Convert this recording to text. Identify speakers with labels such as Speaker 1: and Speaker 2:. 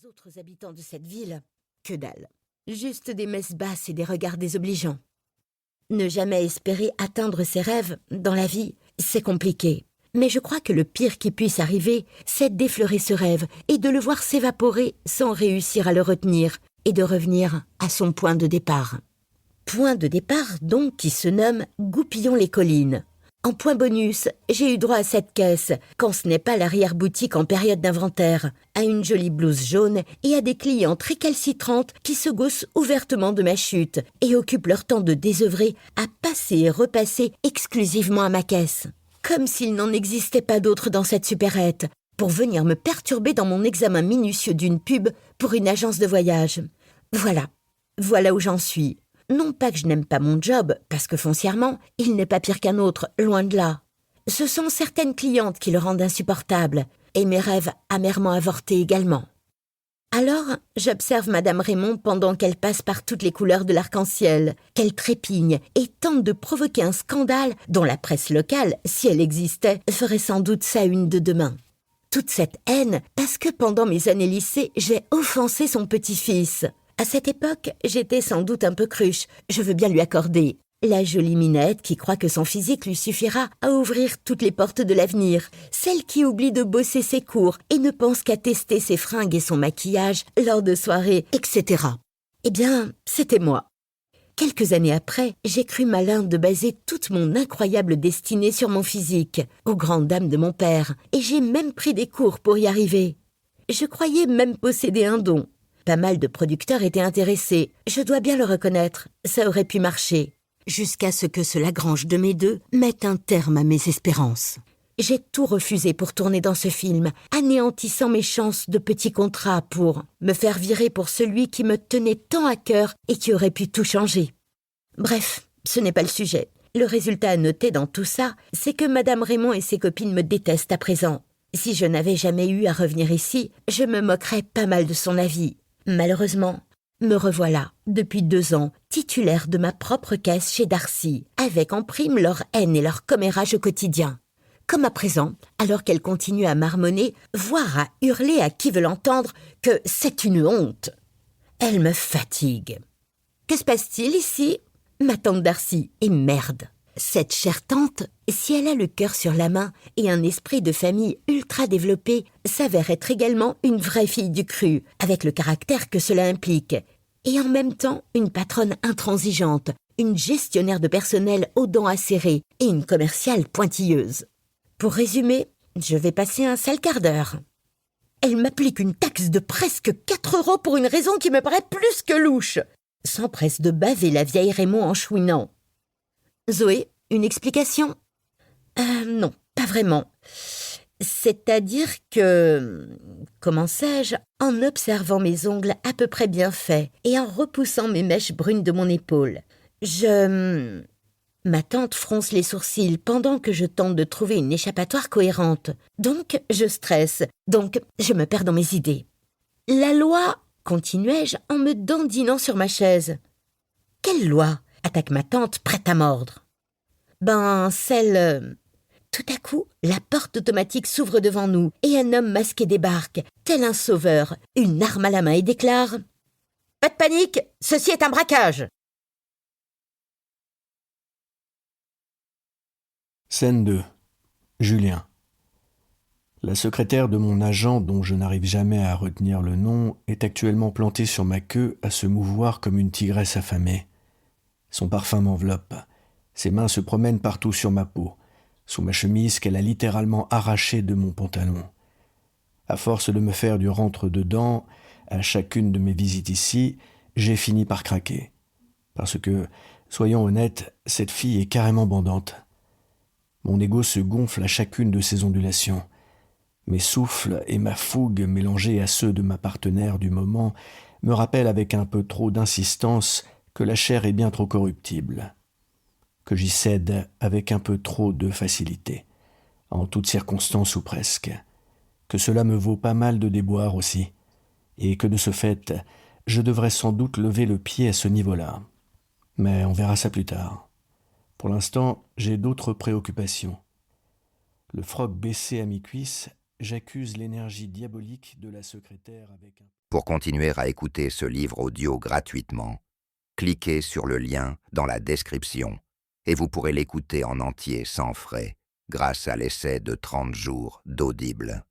Speaker 1: les autres habitants de cette ville, que dalle. Juste des messes basses et des regards désobligeants. Ne jamais espérer atteindre ses rêves dans la vie, c'est compliqué. Mais je crois que le pire qui puisse arriver, c'est d'effleurer ce rêve et de le voir s'évaporer sans réussir à le retenir et de revenir à son point de départ. Point de départ donc qui se nomme Goupillon-les-Collines. En point bonus, j'ai eu droit à cette caisse, quand ce n'est pas l'arrière-boutique en période d'inventaire, à une jolie blouse jaune et à des clientes récalcitrantes qui se gaussent ouvertement de ma chute et occupent leur temps de désœuvrer à passer et repasser exclusivement à ma caisse. Comme s'il n'en existait pas d'autres dans cette supérette, pour venir me perturber dans mon examen minutieux d'une pub pour une agence de voyage. Voilà où j'en suis. Non pas que je n'aime pas mon job, parce que foncièrement, il n'est pas pire qu'un autre, loin de là. Ce sont certaines clientes qui le rendent insupportable, et mes rêves amèrement avortés également. Alors, j'observe Madame Raymond pendant qu'elle passe par toutes les couleurs de l'arc-en-ciel, qu'elle trépigne et tente de provoquer un scandale dont la presse locale, si elle existait, ferait sans doute sa une de demain. Toute cette haine parce que pendant mes années lycée, j'ai offensé son petit-fils. À cette époque, j'étais sans doute un peu cruche, je veux bien lui accorder. La jolie minette qui croit que son physique lui suffira à ouvrir toutes les portes de l'avenir. Celle qui oublie de bosser ses cours et ne pense qu'à tester ses fringues et son maquillage lors de soirées, etc. Eh bien, c'était moi. Quelques années après, j'ai cru malin de baser toute mon incroyable destinée sur mon physique, aux grandes dames de mon père, et j'ai même pris des cours pour y arriver. Je croyais même posséder un don. Pas mal de producteurs étaient intéressés, je dois bien le reconnaître, ça aurait pu marcher. Jusqu'à ce que ce Lagrange de mes deux mette un terme à mes espérances. J'ai tout refusé pour tourner dans ce film, anéantissant mes chances de petits contrats pour me faire virer pour celui qui me tenait tant à cœur et qui aurait pu tout changer. Bref, ce n'est pas le sujet. Le résultat à noter dans tout ça, c'est que Madame Raymond et ses copines me détestent à présent. Si je n'avais jamais eu à revenir ici, je me moquerais pas mal de son avis. Malheureusement, me revoilà, depuis 2 ans, titulaire de ma propre caisse chez Darcy, avec en prime leur haine et leur commérage au quotidien. Comme à présent, alors qu'elle continue à marmonner, voire à hurler à qui veut l'entendre que c'est une honte. Elle me fatigue. Que se passe-t-il ici ? Ma tante Darcy, et merde. Cette chère tante, si elle a le cœur sur la main et un esprit de famille ultra développé, s'avère être également une vraie fille du cru, avec le caractère que cela implique. Et en même temps, une patronne intransigeante, une gestionnaire de personnel aux dents acérées et une commerciale pointilleuse. Pour résumer, je vais passer un sale quart d'heure. Elle m'applique une taxe de presque 4 € pour une raison qui me paraît plus que louche. S'empresse de baver la vieille Raymond en chouinant. Zoé, une explication ? Non, pas vraiment. C'est-à-dire que, commençai-je, en observant mes ongles à peu près bien faits et en repoussant mes mèches brunes de mon épaule, Ma tante fronce les sourcils pendant que je tente de trouver une échappatoire cohérente. Donc, je stresse. Donc, je me perds dans mes idées. La loi, continuai-je en me dandinant sur ma chaise. Quelle loi ? Attaque ma tante, prête à mordre. Celle... Tout à coup, la porte automatique s'ouvre devant nous et un homme masqué débarque, tel un sauveur, une arme à la main et déclare « Pas de panique, ceci est un braquage !»
Speaker 2: Scène 2. Julien. La secrétaire de mon agent, dont je n'arrive jamais à retenir le nom, est actuellement plantée sur ma queue à se mouvoir comme une tigresse affamée. Son parfum m'enveloppe. Ses mains se promènent partout sur ma peau, sous ma chemise qu'elle a littéralement arrachée de mon pantalon. À force de me faire du rentre-dedans, à chacune de mes visites ici, j'ai fini par craquer. Parce que, soyons honnêtes, cette fille est carrément bandante. Mon ego se gonfle à chacune de ses ondulations. Mes souffles et ma fougue mélangés à ceux de ma partenaire du moment me rappellent avec un peu trop d'insistance que la chair est bien trop corruptible, que j'y cède avec un peu trop de facilité, en toutes circonstances ou presque, que cela me vaut pas mal de déboires aussi, et que de ce fait, je devrais sans doute lever le pied à ce niveau-là. Mais on verra ça plus tard. Pour l'instant, j'ai d'autres préoccupations. Le froc baissé à mi-cuisse, j'accuse l'énergie diabolique de la secrétaire avec un...
Speaker 3: Pour continuer à écouter ce livre audio gratuitement, cliquez sur le lien dans la description et vous pourrez l'écouter en entier sans frais grâce à l'essai de 30 jours d'Audible.